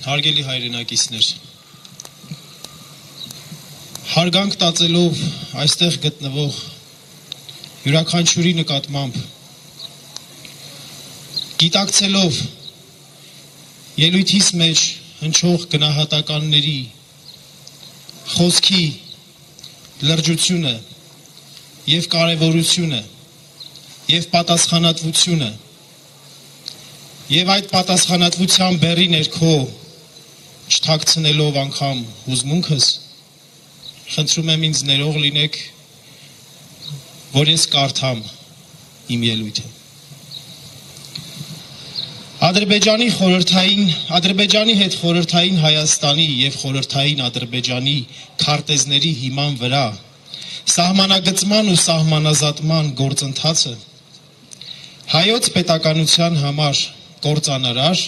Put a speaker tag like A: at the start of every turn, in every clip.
A: Հարգելի հայրենակիցներ, հարգանք տածելով այստեղ գտնվող յուրաքանչյուրի նկատմամբ, գիտակցելով ելույթիս մեջ հնչող գնահատականների, խոսքի լրջությունը և կարևորությունը և պատասխանատվությունը և այդ պատասխանատվության բեռի ներքո չթաքցնելով անգամ հուզմունքս, խնդրում եմ ինձ ներող լինեք, որ ես կարդամ իմ ելույթը։ Ադրբեջանի հետ խորհրդային Հայաստանի և խորհրդային Ադրբեջանի քարտեզների հիման վրա սահմանագծման ու սահմանազատման գործընթացը հայոց պետականության համար կործանարար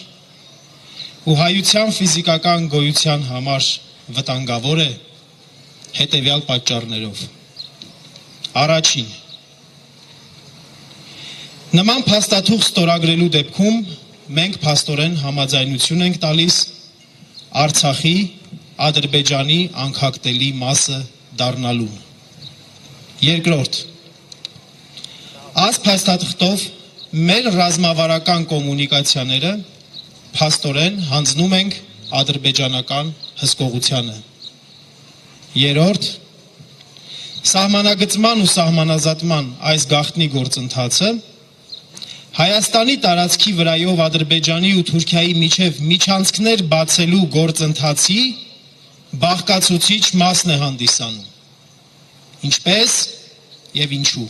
A: ու հայության ֆիզիկական գոյության համար վտանգավոր է հետևյալ պատճառներով։ Առաջին, նման փաստաթուղթ ստորագրելու դեպքում մենք փաստորեն համաձայնություն ենք տալիս Արցախի, Ադրբեջանի անկախտելի մասը դառնալուն։ Երկրորդ, այս փաստաթղթով մեր ռազմավարական կոմունիկացիաները փաստորեն հանձնում ենք ադրբեջանական հսկողությանը։ Երրորդ, սահմանագծման ու սահմանազատման այս գաղտնի գործընթացը Հայաստանի տարածքի վրայով Ադրբեջանի ու Թուրքիայի միջև միջանցքներ բացելու գործընթացի բաղկացուցիչ մասն է հանդիսանում։ Ինչպես և ինչու։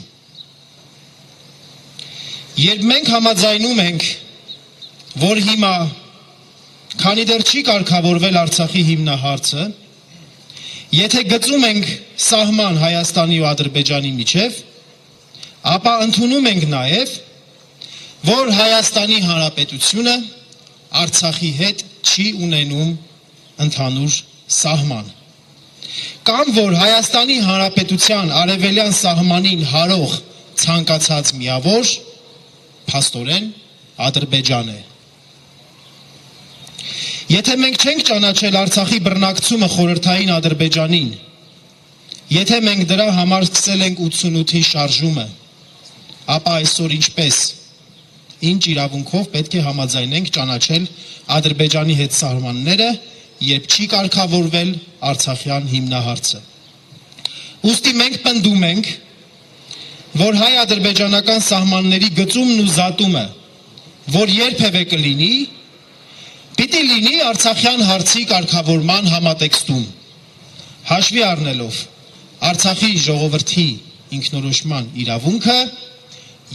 A: Երբ մենք համաձայնում ենք, որ հիմա, քանի դեռ չի կարգավորվել Արցախի հիմնահարցը, եթե գծում ենք սահման Հայաստանի ու Ադրբեջանի միջև, ապա ընդունում ենք նաև, որ Հայաստանի Հանրապետությունը Արցախի հետ չի ունենում ընդհանուր սահման, կամ որ Հայաստանի Հանրապետության արևելյան սահմանին հարող ցանկացած միավոր փաստորեն Ադրբեջան է։ Եթե մենք չենք ճանաչել Արցախի բռնակցումը խորհրդային Ադրբեջանին, եթե մենք դրա համար սկսել ենք 88-ի շարժումը, ապա այսօր ինչպես, ինչ իրավունքով պետք է համաձայնենք ճանաչել Ադրբեջանի հետ սահմանները, երբ չի կարգավորվել Արցախյան հիմնահարցը։ Ուստի մենք պնդում ենք, որ հայ-ադրբեջանական սահմանների գծումն ու զատումը, որ երբևէ կլինի, պիտի լինի Արցախյան հարցի կարգավորման համատեքստում, հաշվի առնելով Արցախի ժողովրդի ինքնորոշման իրավունքը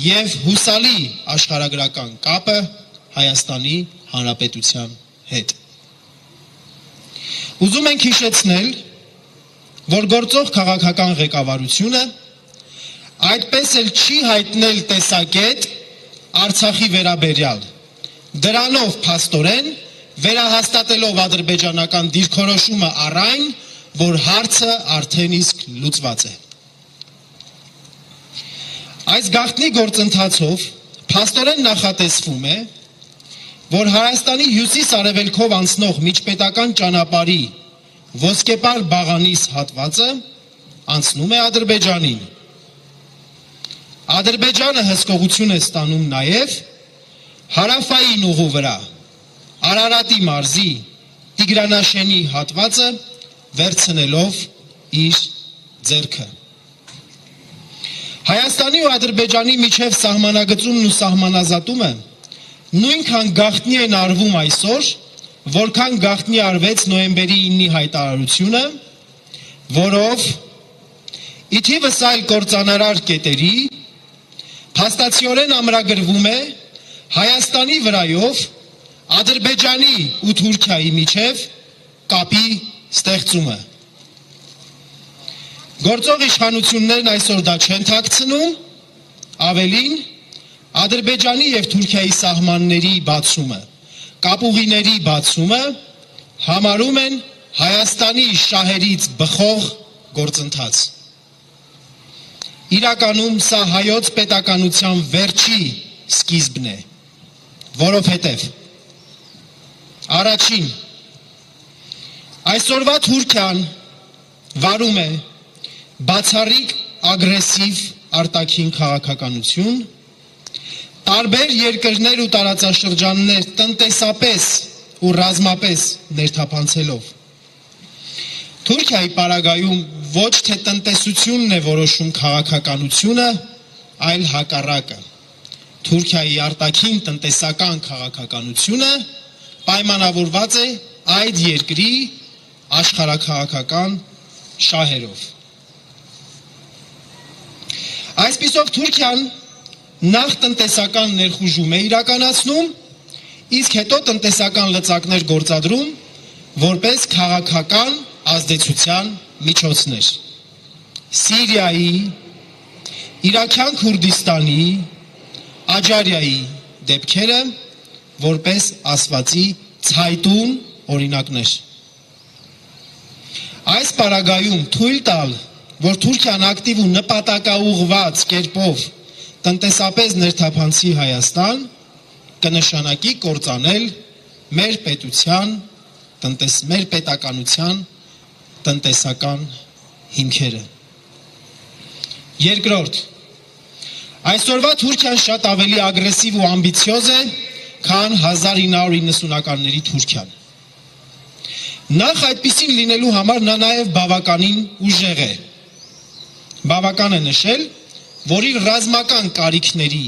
A: և հուսալի աշխարհագրական կապը Հայաստանի Հանրապետության հետ։ Ուզում ենք հիշեցնել, որ գործող քաղաքական ղեկավարությունը այդպես էլ չի հայտնել տեսակետ Արցախի վերաբերյալ, դրանով փաստորեն վերահաստատելով ադրբեջանական դիրքորոշումը առ այն, որ հարցը արդեն իսկ լուծված է։ Այս գաղտնի գործընթացով փաստորեն նախատեսվում է, որ Հայաստանի հյուսիս-արևելքով անցնող միջպետական ճանապարհի ոսկեպար բաղանիս հատվածը անցնում է Ադրբեջանին։ Ադրբեջանը հսկողություն է ստանում նաև հարավային ուղու վրա Արարատի մարզի Տիգրանաշենի հատվածը վերցնելով իր ձեռքը։ Հայաստանի ու Ադրբեջանի միջև սահմանագծումն ու սահմանազատումը նույնքան գաղտնի են արվում այսօր, որքան գաղտնի արվեց նոյեմբերի 9-ի հայտարարությունը, որով ի թիվս այլ կործանարար կետերի փաստացիորեն ամրագրվում է Հայաստանի վրայով Ադրբեջանի ու Թուրքիայի միջև կապի ստեղծումը։ Գործող իշխանություններն այսօր դա չեն թաքցնում, ավելին Ադրբեջանի և Թուրքիայի սահմանների բացումը, կապուղիների բացումը համարում են Հայաստանի շահերից բխող գործընթաց։ Իրականում սա հայոց պետականության վերջի սկիզբն է, որովհետև առաջին Այսօրվա Թուրքիան վարում է բացառիկ ագրեսիվ արտաքին քաղաքականություն, տարբեր երկրներ ու տարածաշրջաններ տնտեսապես ու ռազմապես ներթափանցելով։ Թուրքիայի պարագայում ոչ թե տնտեսությունն է որոշում քաղաքականությունը, այլ հակառակը։ Թուրքիայի արտաքին տնտեսական քաղաքականությունը պայմանավորված է այդ երկրի աշխարհաքաղաքական շահերով։ Այսպիսով Թուրքիան նախ տնտեսական ներխուժում է իրականացնում, իսկ հետո տնտեսական լծակներ գործադրում, որպես քաղաքական ազդեցության միջոցներ։ Սիրիայի, Իրաքյան Քուրդիստանի, Աջարիայի դեպքերը որպես ասվածի ցայտուն օրինակներ։ Այս պարագայում թույլ տալ, որ Թուրքիան ակտիվ ու նպատակաուղղված կերպով տնտեսապես ներթափանցի Հայաստան, կնշանակի կործանել մեր պետության, մեր պետականության տնտեսական հիմքերը։ Երկրորդ, այսօրվա Թուրքիան շատ ավելի ագրեսիվ ու ամբիցիոզ է, քան 1990-ականների Թուրքիան։ Նախ այդպիսին լինելու համար նա նաև բավականին ուժեղ է։ Բավական է նշել, որ իր ռազմական կարիքների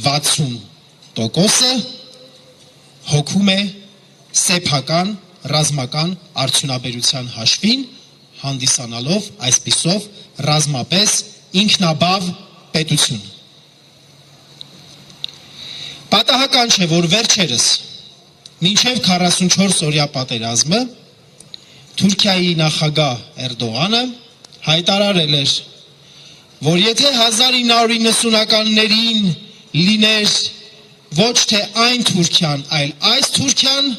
A: 60%-ը հոգում է սեփական ռազմական արդյունաբերության հաշվին, հանդիսանալով այսպիսով ռազմապես ինքնաբավ պետություն։ Պատահական չէ, որ վերջերս մինչև 44 օրյա պատերազմը Թուրքիայի նախագահ Էրդողանը հայտարարել էր, որ եթե 1990-ականներին լիներ ոչ թե այն Թուրքիան, այլ այս Թուրքիան,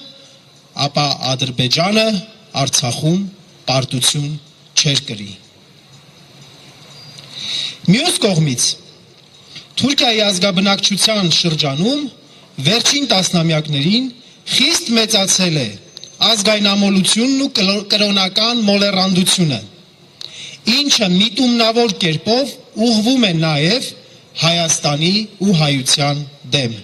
A: ապա Ադրբեջանը Արցախում պարտություն չէր կրի։ Մյուս կողմից, Թուրքիայի ազգաբնակչության շրջանում վերջին տասնամյակներին խիստ մեծացել է ազգայնամոլությունն ու կրոնական մոլեռանդությունը, ինչը միտումնավոր կերպով ուղղվում է նաև Հայաստանի ու հայության դեմ։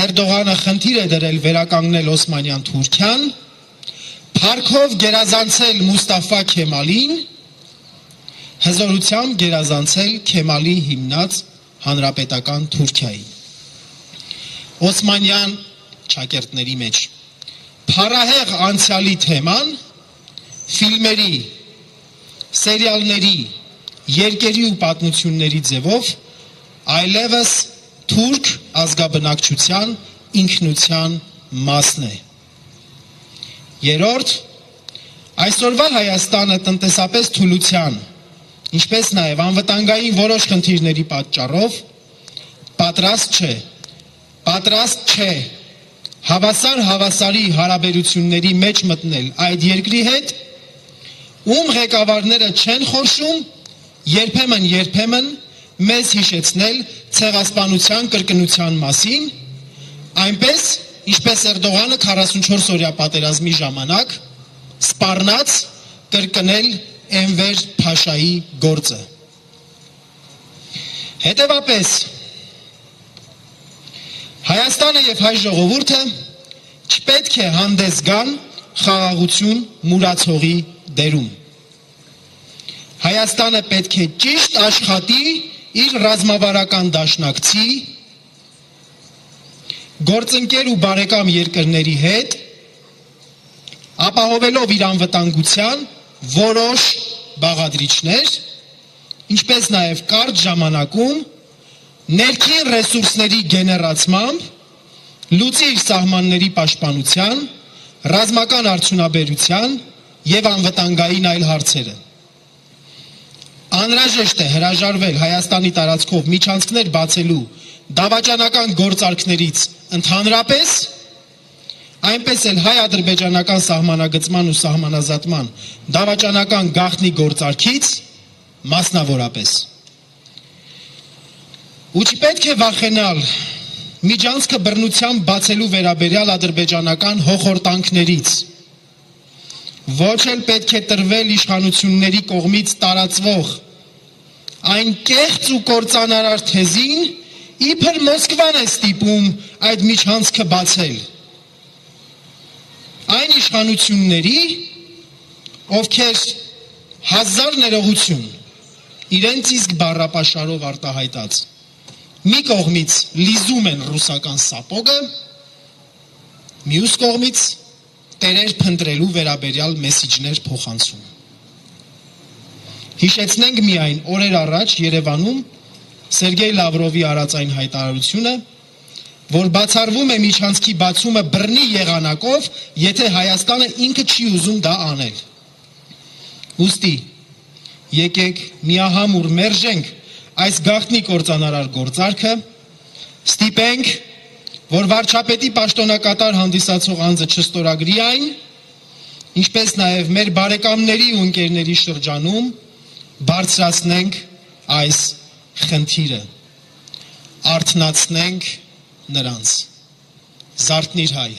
A: Էրդողանը խնդիր է դրել վերականգնել Օսմանյան Թուրքիան, փառքով գերազանցել Մուստաֆա Քեմալին, հզորությամբ գերազանցել Քեմալի հիմնած հանրապետական Թուրքիայի։ Օսմանյան ճակերտների մեջ փառահեղ անցյալի թեման ֆիլմերի, սերիալների, երկերի ու պատմությունների ձևով այլևս թուրք ազգաբնակչության ինքնության մասն է։ Երրորդ, այսօրվա Հայաստանը տնտեսապես թուլության, ինչպես նաև անվտանգային որոշ խնդիրների պատճառով պատրաստ չէ հավասարի հարաբերությունների մեջ մտնել այդ երկրի հետ, ում ղեկավարները չեն խորշում երբեմն մեզ հիշեցնել ցեղասպանության կրկնության մասին, այնպես, ինչպես Էրդողանը 44 օրյա պատերազմի ժամանակ սպառնաց կրկնել Էնվեր Փաշայի գործը։ Հետևապես, Հայաստանը և հայ ժողովուրդը չպետք է հանդես գան խաղաղություն մուրացողի դերում։ Հայաստանը պետք է ճիշտ աշխատի իր ռազմավարական դաշնակցի, գործընկեր ու բարեկամ երկրների հետ, ապահովելով իր անվտանգության որոշ բաղադրիչներ, ինչպես նաև կարճ ժամանակում ներքին ռեսուրսների գեներացմամբ, լուծի իր սահմանների պաշտպանության, ռազմական արդյունաբերության և անվտանգային այլ հարցերը։ Անհրաժեշտ է հրաժարվել Հայաստանի տարածքով միջանցքներ բացելու դավաճանական գործարքներից ընդհանրապես, այնպես էլ հայ-ադրբեջանական սահմանագծման ու սահմանազատման դավաճանական գաղտնի գործարքից մասնավորապես։ Ու չպետք է վախենալ միջանցքը բռնությամբ բացելու վերաբերյալ ադրբեջանական հոխորտանքներից, ոչ էլ պետք է տրվել իշխանությունների կողմից տարածվող այն կեղծ ու կործանարար թեզին, իբր Մոսկվան է ստիպում այդ միջանցքը բացել։ Այն իշխանությունների, ովքեր հազար ներողություն իրենց իսկ բառապաշարով արտահայտած մի կողմից լիզում են ռուսական սապոգը, մյուս կողմից տերեր փնտրելու վերաբերյալ մեսիջներ փոխանցում։ Հիշեցնենք միայն օրեր առաջ Երևանում Սերգեյ Լավրովի արած այն հայտարարությունը, որ բացառվում է միջանցքի բացումը բռնի եղանակով, եթե Հայաստանը ինքը չի ուզում դա անել։ Ուստի, եկեք միահամուռ մերժենք այս գաղտնի կործանարար գործարքը, ստիպենք, որ վարչապետի պաշտոնակատար հանդիսացող անձը չստորագրի այն, ինչպես նաև մեր բարեկամների ու ընկերների շրջանում բարձրացնենք այս խնդիրը, արթնացնենք նրանց։ Զարթնիր հայ։